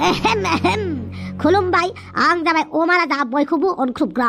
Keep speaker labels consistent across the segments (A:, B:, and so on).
A: खुलुमबाय आं जाबाय अमा राजा बयखौबो अनख्रुबग्रा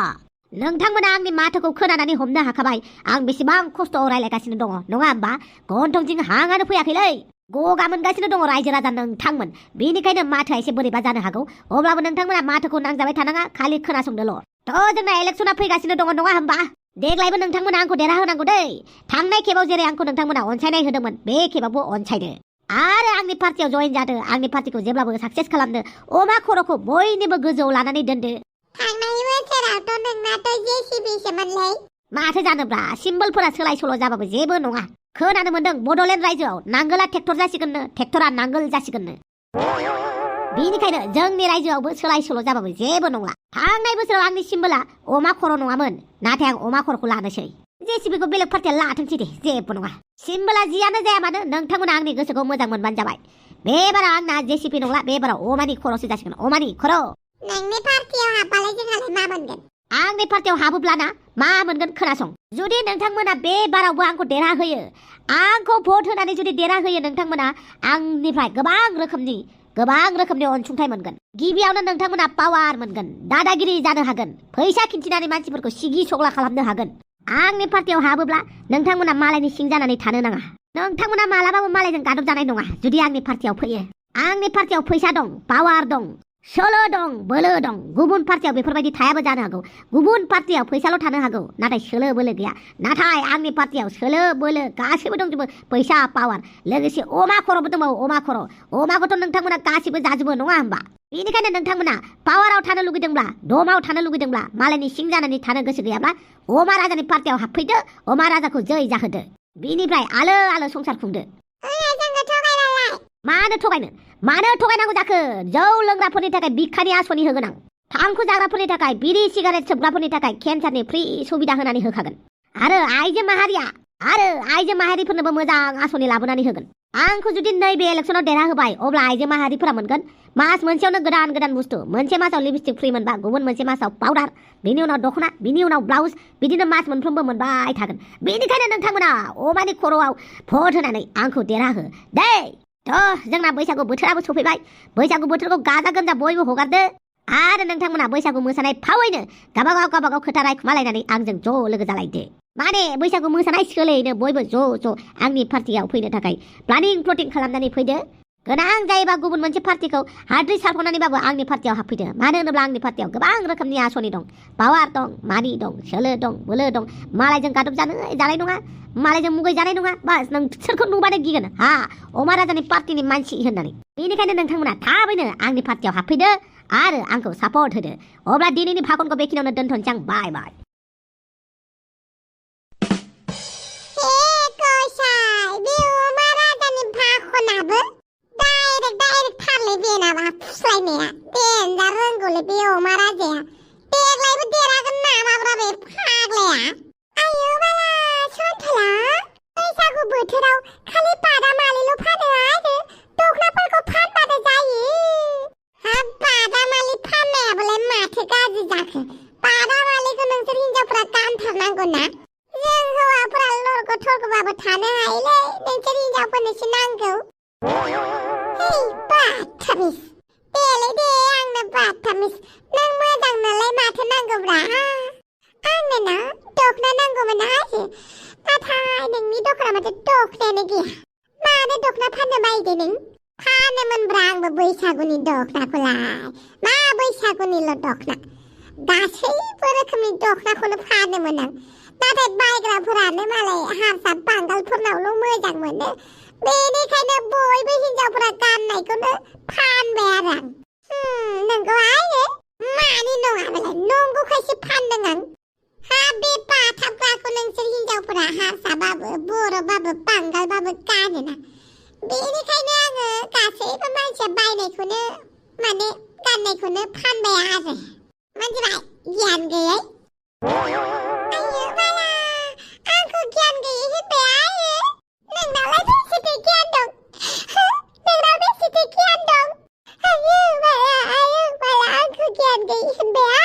A: नोंथांमोना आंनि माथोखौ खोनानानै हमनो हाखाबाय आं बेसेबां खस्थ' रायलायगासिनो दङ नङा होमबा गन्थंजों हांआनो फैयाखैलै गगा मोनगासिनो दङ रायजो राजा नोंथांमोन बेनिखायनो माथोआ एसे बोरैबा जानो हागौ अब्लाबो नोंथांमोना माथोखौ नांजाबाय थानाङा खालि खोनासंदोल' थ' जोंना इलेक्सना फैगासिनो दङ नङा होमबा देग्लायबो नोंथांमोना आंखौ देरहाहोनांगौ दै थांनाय खेबाव जेरै आंखौ नोंथांमोना अनसायनाय होदोंमोन बे खेबावबो अनसायदो आरो आंनि पार्टियाव जयेन जादो आंनि पार्टिखौ जेब्लाबो साक्सेस खालामदो अमा खर'खौ बयनिबो गोजौआव लानानै दोनदो
B: थांनाय बोसोरावथ' नोंनाथ' जेसिबिसोमोनलै
A: माथो जानोब्रा सिम्बलफोरा सोलाय सोल' जाबाबो जेबो नङा खोनानो मोनदों बड'लेण्ड रायजोआव नांगोला ट्रेक्टर जासिगोननो ट्रेक्टरा नांगोल जासिगोननो बेनिखायनो जोंनि रायजोआवबो सोलाय सोल' जाबाबो जेबो नंला थांनाय बोसोराव आंनि सिम्बोला अमा खर' नङामोन नाथाय आं अमा खर'खौ लानोसै जेसिबिखौ बेलेग पार्टिया लाथोंसै दे जेबो नङा सिम्बोला जियानो जाया मानो नोंथांमोना आंनि गोसोखौ मोजां मोनबानो जाबाय बेबाराव आंना जेसिबि नंला बेबाराव अमानि खर'सो जासिगोन अमानि खर'
B: नोंनि पार्टियाव हाबबालाय जोंहालाय मा मोनगोन
A: आंनि पार्टियाव हाबोब्लाना मा मोनगोन खोनासं जुदि नोंथांमोना बे बारावबो आंखौ देरहाहोयो आंखौ भट होनानै जुदि देरहाहोयो नोंथांमोना आंनिफ्राय गोबां रोखोमनि अनसुंथाइ मोनगोन गिबियावनो नोंथांमोना पावार मोनगोन दादागिरि जानो हागोन फैसा खिन्थिनानै मानसिफोरखौ सिगि सग्ला खालामनो हागोन आंनि पार्टियाव हाबोब्ला नोंथांमोना मालायनि सिं जानानै थानो नाङा नोंथांमोना मालाबाबो मालायजों गादब जानाय नङा जुदि आंनि पार्टियाव फैयो आंनि पार्टियाव फैसा दं पावार दं सोलो दं बोलो दं गुबुन पार्टियाव बेफोरबायदि थायाबो जानो हागौ गुबुन पार्टियाव फैसाल' थानो हागौ नाथाय सोलो बोलो गैया नाथाय आंनि पार्टियाव सोलो बोलो गासैबो दंजोबो फैसा पावार लोगोसे अमा खर'बो दंबावो अमा खर' अमाखौथ' नोंथांमोना गासैबो जाजोबो नङा होमबा बेनिखायनो नोंथांमोना पावाराव थानो लुगैदोंब्ला दमाव थानो लुगैदोंब्ला मालायनि सिं जानानै थानो गोसो गैयाब्ला अमा राजानि पार्टियाव हाबफैदो अमा राजाखौ जै जाहोदो बिनिफ्राय आलो आलो संसार खुंदो मानो थगायनांगौ जाखो जौ लोंग्राफोरनि थाखाय बिखानि आसनि होगोन आं थांखु जाग्राफोरनि थाखाय बिरि सिगारेट सोबग्राफोरनि थाखाय केन्सारनि फ्रि सुबिदा होनानै होखागोन आरो आइजो माहारिफोरनोबो मोजां आसनि लाबोनानै होगोन आंखौ जुदि नैबे इलेक्सनाव देरहाहोबाय अब्ला आइजो माहारिफोरा मोनगोन मास मोनसेयावनो गोदान बुस्थु मोनसे मासाव लिपस्टिक फ्रि मोनबा गुबुन मोनसे मासाव पाउडार बिनि उनाव दख'ना बिनि उनाव ब्लाउस बिदिनो मास मोनफ्रोमबो मोनबाय थागोन बेनिखायनो नोंथांमोना अमानि खर'आव भट होनानै आंखौ देरहाहो दे जोंना बैसागु बोथोराबो सफैबाय बैसागु बोथोरखौ गाजा गोमजा बयबो हगारदो आरो नोंथांमोना बैसागु मोसानाय फावैनो गावबागाव खोथा रायखुमालायनानै आंजों ज' लोगो जालायदो माने बैसागु मोसानाय सोलायनो बयबो ज' आंनि पार्टियाव फैनो थाखाय प्लानिं खालामनानै फैदो गोनां जायोबा गुबुन मोनसे पार्टिखौ हाद्रि सारख'नानैबाबो आंनि पार्टियाव हाबफैदो मानो होनोब्ला आंनि पार्टियाव गोबां रोखोमनि आसनि दं पावार दं मानि दं सोलो दं बोलो दं मालायजों गादब जानाय नङा मालायजों मुगै जानाय नङा बास नोंसोरखौ नुबानो गिगोन हा अमा राजानि पार्टिनि मानसि होननानै बेनिखायनो नोंथांमोना थाबैनो आंनि पार्टियाव हाबफैदो आरो आंखौ सापर्ट होदो अब्ला दिनैनि फाखनखौ बेखिनियावनो दोनथ'नोसै आं बाय बाय
B: डाइरेक्ट थारलै बेनाबा फुस्लायनाया देनजार रोंगौलै बे अमा राजाया देग्लायबो देरहागोन नामाब्रा बे फाग्लाया आयौ बाला सन्थला बैसागु बोथोराव खालि बादामालिल' फानो आरो दखनाफोरखौ फानबानो जायो हाब बादामालि फाननायाबोलाय माथो गाज्रि जाखो बादामालिखौ नोंसोर हिनजावफ्रा गानथारनांगौ ना जों हौवाफोरा लरग' थरग'बाबो थानो हायोलै नोंसोर हिनजावफोरनोसो नांगौ बाथामिस देलै दे आंनो बाथामिस नों मोजां नालाय माथो नांगौब्रा आंनो ना दखना नांगौमोन आरो नाथाय नोंनि दखाना माथो दखनायानो गैया मानो दखना फाननो बायदो नों फानोमोनब्रा आंबो बैसागुनि दखनाखौलाय मा बैसागुनिल' दखना गासैबो रोखोमनि दखनाखौनो फानोमोन आं नाथाय बायग्राफोरानो मालाय हारसा बांगालफोरनावल' मोजां मोनो बेनिखायनो बयबो हिनजावफोरा गाननायखौनो फानबाय आरो आं नंगौ आरो मानि नङाबालाय नंगौखायसो फानदों आं हा बे बाथाबग्राखौ नोंसोर हिनजावफोरा हारसाबाबो बर'बाबो बांगालबाबो गानोना बेनिखायनो आङो गासैबो मानसिया बायनायखौनो माने गाननायखौनो फानबाय आरो मोनथिबाय गियान गैयै आयौ बाला आंखौ गियान गैयै होनबाय आरो नोंनावलाय बेसेथो गियान दं नोंनाव बेसेथो गियान दं आयौ बाला आंखौ गियान गैयै होनबाय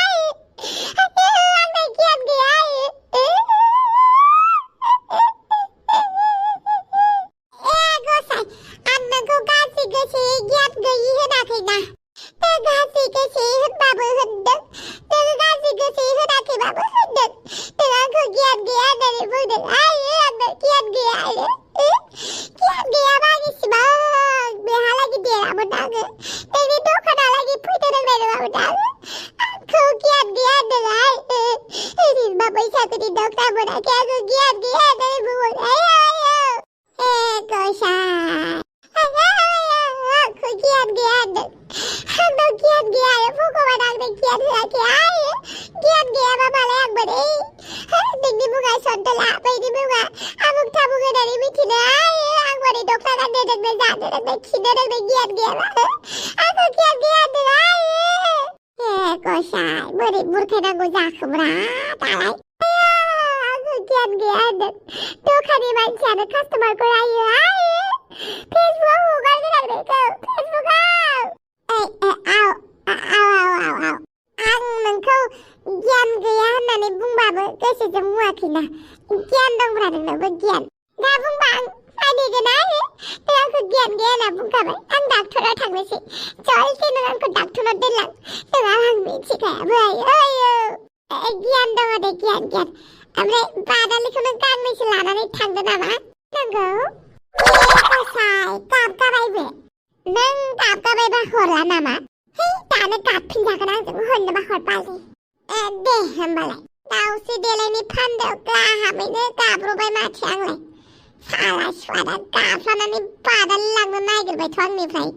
B: आरो आंना गियान गैया गसाय आं नोंखौ गाज्रि गोसोयै गियान गैयि होनाखैना आङो नोंनि दखानालागि फैनो रोंनाय नङामोन आङो आंखौ गियान गैया होनदोंहाय जेनेबा बैसागुनि दखना मोनाखै आङो गियान गैया होननानै बुंहरबाय गसाय आंखौ गियान गैया होनदों आंनाव गियान गैया आरो भगबान आंनो गियान होआखै आयो गियान गैयाबा मालाय आं बोरै नोंनि मुङा सन्तला बैनि मुङा आमुक थामुक होननानै मिथिनो आयो आं बोरै दखना गाननो रोंनो जानो रोंनो खिनो रोंनो गियान गैयाबा आंखौ गियान गैया होनदों आयो गसाय बोरै बुरखायनांगौ जाखोब्रा दालाय आंखौ गियान गैया होनदों दखाननि मानसियानो कास्टमारखौ रायो आयो फेसबुकआव हगारगोन आं नोंखौ फेसबुकआव आं नोंखौ गियान गैया होननानै बुंबाबो गोसोजों मुवाखैना गियान दंब्रा नोंनावबो गियान दा बुंबा आं मानिगोन आरो नों आंखौ गियान गैया होनना बुंखाबाय आं डाक्टराव थांनोसै जलदि नों आंखौ डाक्टराव दोनलां नङा आं मिथिखायाबो आयो गियान दङ दे गियान ओमफ्राय बादालिखौ नों गांनैसो लानानै थांदो नामा नंगौ गसाय गाबगाबायबो नों गाबगाबायबा हरला नामा दानो गाबफिनजागोन आंजों हरनोबा हरबालि दे होमबालाय दाउस्रि देलायनि फान्दायाव गाहामैनो गाब्रबाय माथो आंलाय साला सुवादा गाफ्लानानै बादालि लांनो नागिरबायथ' आंनिफ्राय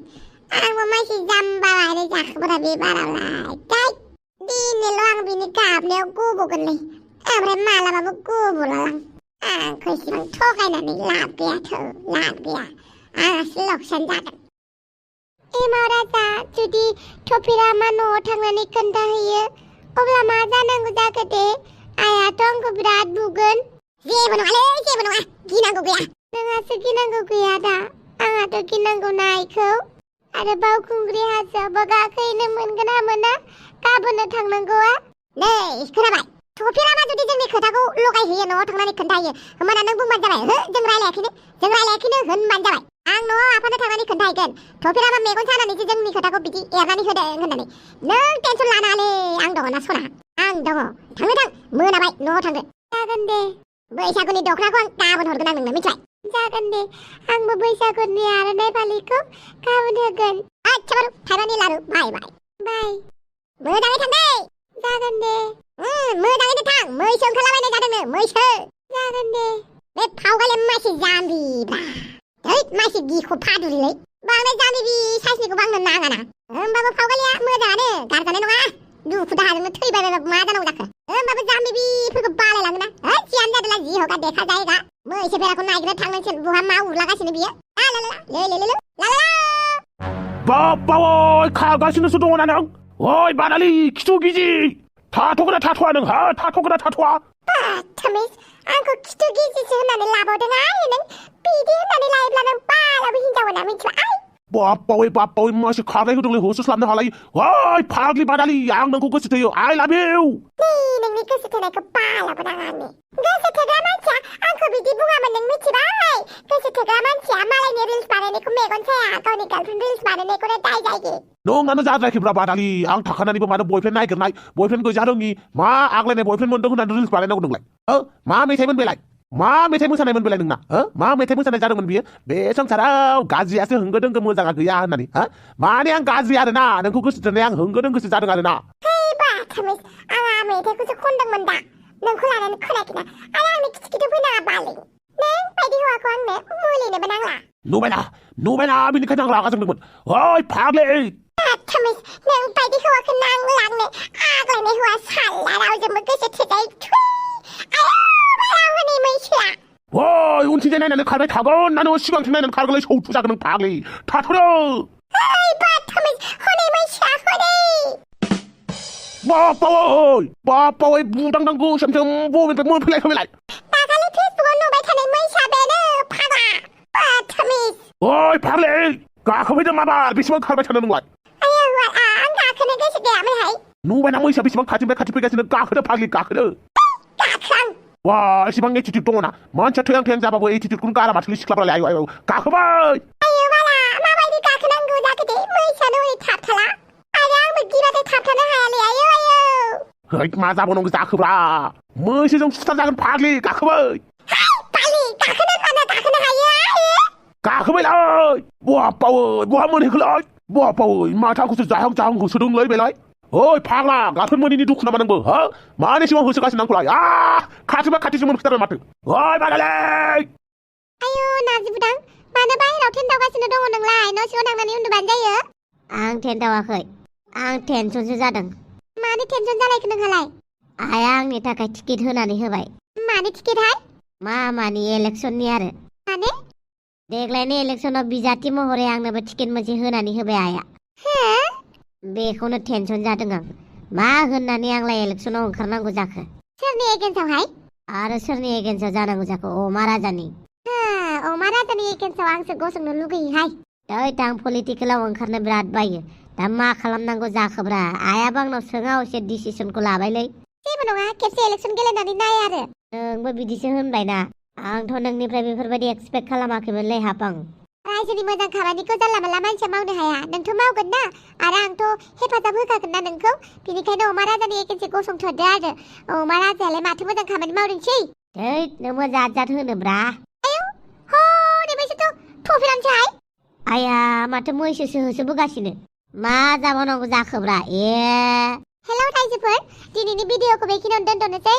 B: आंबो मानसि जाम्बा बायदि जाखोब्रा बे बारावलाय दाय दिनैल' आं बिनि गाबनायाव गब'गोनलै ओमफ्राय मालाबाबो गब'लालां आंखौ इसिबां थगायनानै लाब गैया आंहासो लकसान जागोन एमाव राजा जुदि थफिरामा न'आव थांनानै खोन्थाहैयो अब्ला मा जानांगौ जाखो दे आइयाथ' आंखौ बिराद बुगोन जेबो नङा गिनांगौ गैया नोंहासो गिनांगौ गैया दा आंहाथ' गिनांगौ ना आइखौ आरो बावखुंग्रि हाजोआवबो गाखोहैनो मोनगोन ना मोना गाबोननो थांनांगौआ नै खोनाबाय थफिरामा जुदि जोंनि खोथाखौ लगायहैयो न'आव थांनानै खोन्थाहैयो होमबाना नों बुंबानो जाबाय जों रायलायाखैनो होनबानो जाबाय आं न'आव आफानो थांनानै खोन्थाहैगोन थफिरामा मेगन सानानैसो जोंनि खोथाखौ बिदि एरनानै होदों होननानै नों टेनसन लानाङालै आं दङ ना सना आं दङ थां मोनाबाय न'आव थांदो जागोन दे बैसागुनि दखनाखौ आं गाबोन हरगोन आं नोंनो मिथिबाय जागोन दे आंबो बैसागुनि आर'नाइ फालिखौ गाबोन होगोन आच्छा बारु थाइबानि लारु बाय मोजाङै थां दे जागोन दे मोजाङैनो थां मैसो ओंखारलाबायनाय जादोंनो मैसो जागोन दे बे फावगाले मानसि जाम्बिब्रा मानसि गिख' फादुरिलै बांद्राय जाम्बि साइसनिखौ बांनो नाङाना होमबाबो फावगालिया मोजाङानो गारजानाय नङा दुखु दाहाजोंनो थैबायबाबो मा जानांगौ जाखो होमबाबो जाम्बिफोरखौ बालायलाङोना जियानो जादोला जि हगा देखा जायगा मैसो बेराखौ नागिरनो थांनांसिगोन बहा मा उरलागासिनो बियो
C: बाबावै खागासिनोसो दङना नों ओइ बादालि खिथु गिजि थाथ'गोना थाथ'आ नोंहा थाथ'गोना थाथ'आ
B: थमिस आंखौ खिथु गिजिसो होननानै लाबावदों आइ नों बिदि होननानै लायोब्ला नों बालाबो हिनजाव होनना मिथिबाय
C: बाबावै मासे खारनाय होदोंलै होसोस्लाबनो हालायै ओइ फाग्लि बादालि आं नोंखौ गोसो थोयो आइ लाभ इउ
B: नोंनि गोसो थोनायखौ बालाबो नाङा आंनि गोसो थोग्रा मानसिया आंखौ बिदि बुङामोन नों मिथिबाय गोसो थोग्रा मानसिया मालायनि रिल्स बानायनायखौ मेगन साया गावनि गार्लफ्रेन्ड रिल्स बानायनायखौनो दाय जायो
C: नोंनानो जाद्रायाखैब्रा बादालि आं थाखानानैबो मानो बयफ्रेन्ड नागिरनाय बयफ्रेन्ड गैजा रोङि मा आग्लायनाय बयफ्रेन्ड मोनदों होननानै रिल्स बानायनांगौ नोंलाय मा मेथाइमोन बेलाय मा मेथाइ मोसानायमोन बेलाय नोंना मा मेथाइ मोसानाय जादोंमोन बियो बे संसाराव गाज्रियासो होंगो दोंगो मोजाङा गैया होननानै माने आं गाज्रि आरोना नोंखौ गोसो थोनाय आं होंगो दोंगोसो जादों आरोना
B: थमिस आंहा मेथाइखौसो खनदोंमोन दा नोंखौ लानानै खोनायाखैना आरो आंनो खिथु फैनाङा बालि नों बायदि हौवाखौ आंनो मुलिनोबो नांला
C: नुबायना बेनिखायनो आं रागा जोंदोंमोन ओइ फाग्लि
B: थमिस नों बायदि हौवाखौ नांलांनो आग्लायनाय हौवा साला रावजोंबो गोसो थोजाय
C: ओइ उनथिंजाय नायनानै खारबाय थागोन ना नों सिगांथिं नायनानै खारगोनलाय सौथु जागोन नों फाग्लि थाथ'नो बाबावै बुदांदां गोसोमसोम बबेनिफ्राय मोनफैलाय
B: दाखालि फेसबुकआव नुबाय थानाय मैसा बेनो फाग्ला थमिस
C: ओइ फाग्लि गाखोफैदों माबार बेसेबां खारबाय थानो नोंलाय
B: आं गाखोनो गोसो गैयामोनहाय
C: नुबायना मैसा बेसेबां खाथिनिफ्राय खाथि फैगासिनो गाखोदो फाग्लि गाखोदो वा एसेबां एटिट्युड दङना मानसिया थैहां जाबाबो एटिट्युडखौनो गारा माथोलै सिख्लाफ्रालाय आयौ गाखोबाय
B: माबायदि गाखोनांगौ जाखो दे मैसानो हनै थाबथाला आरो आंबो गिबाथाय थाबथानो हायालै आयौ
C: मा जाबावनांगौ जाखोब्रा मैसोजों सुथार जागोन फाग्लि गाखोबाय
B: गाखोनो हायो
C: गाखोबायलै बहा मोनहैखोलाय บ่เป่ยมาทางกูจะจ่ายห้องจ้างกูสะดุ้งเลยไปเลยโอ้ยพังละกาเพิ่นมื้อนี้ดุขนาดนั้นบ่ฮะมานี่สิว่าฮู้สึกกันนังกูไล่카트만 부탁을 맡음 어이 말할래
B: 아유 나지부당 마나 바이 럭텐다고 하시는 동안 능라이 너 시원 당나니 운도 반자여
A: ang ten tawa khơi ang ten chon cha dang
B: 마니 텐션 잘라이 그능 할라이
A: ayang ni takai ticket honani hobai
B: 마니 티켓 하이
A: ma mani election ni are
B: 마네
A: deglai ni election of bijati mohore ang na ticket moje honani hobai aya
B: 헤
A: bekono tension jadang ang ma honani ang lai election of onkharnango jakho
B: सोरनि एगेन्साव हाय
A: आरो सोरनि एगेन्साव जानांगौ जाखो अमा राजानि
B: अमा राजानि एगेन्साव आंसो गसंनो लुगैयोहाय
A: दै आं पलिटिकेलाव ओंखारनो बिराद बायो दा मा खालामनांगौ जाखोब्रा आयाबो आंनाव सोङा असे डिसिसनखौ लाबायलै
B: जेबो नङा खेबसे इलेक्सन गेलेनानै नाय आरो
A: नोंबो बिदिसो होनबायना आंथ' नोंनिफ्राय बेफोरबायदि एक्सपेक्ट खालामाखैमोनलै हापां
B: रायजोनि मोजां खामानिखौ जानला मानला मानसिया मावनो हाया नोंथ' मावगोन ना आरो आंथ' हेफाजाब होखागोन ना नोंखौ बेनिखायनो अमा राजानि एगेन्सि गसंथ'दो आरो अमा राजायालाय माथो मोजां खामानि मावदोंसै
A: दै नोंबो जात होनोब्रा
B: हनै बैसोथ' थफेरानोसैहाय
A: आया माथो मैसोसो होसोबोगासिनो मा जाबावनांगौ जाखोब्रा
B: हेलौ रायजोफोर दिनैनि भिडिअखौ बेखिनियावनो दोनथ'नोसै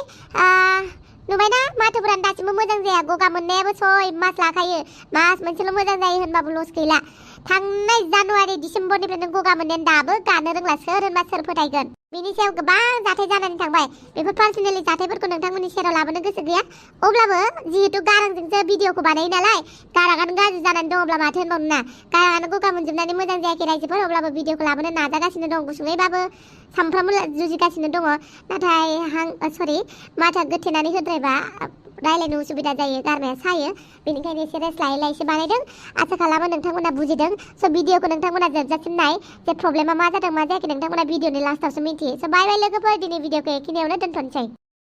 B: नुबायना माथोफोरानो दासिमबो मोजां जाया गगा मोननायाबो 6 मास लाखायो मास मोनसेल' मोजां जायो होनबाबो लस गैला थांनाय जानुवारि डिसेम्बरनिफ्रायनो गगा मोननायानो दाबो गानो रोंला सोर होनबा सोर फोथायगोन बिनि सायाव गोबां जाथाय जानानै थांबाय बेफोर पार्सनेलि जाथायफोरखौ नोंथांमोननि सेराव लाबोनो गोसो गैया अब्लाबो जिहेतु गारांजोंसो भिडिअखौ बानायो नालाय गाराङानो गाज्रि जानानै दङब्ला माथो होनबावनो ना गाराङानो गगा मोनजोबनानै मोजां जायाखै रायजोफोर अब्लाबो भिडिअखौ लाबोनो नाजागासिनो दं गुसुङैबाबो सामफ्रामबो जुजिगासिनो दङ नाथाय माथा गोथेनानै होद्रायबा रायलायनो उसुबिदा जायो गारमाया सायो बेनिखायनो एसे रेस्ट लायै लायैसो बानायदों आसा खालामो नोंथांमोना बुजिदों स' भिडिअखौ नोंथांमोना जोबजासिम नाय जे प्रब्लेमा मा जादों मा जायाखै नोंथांमोना भिडिअनि लास्टावसो मिन्थियो स' बाय बाय लोगोफोर दिनै भिडिअखौ एखिनियावनो दोनथ'नोसै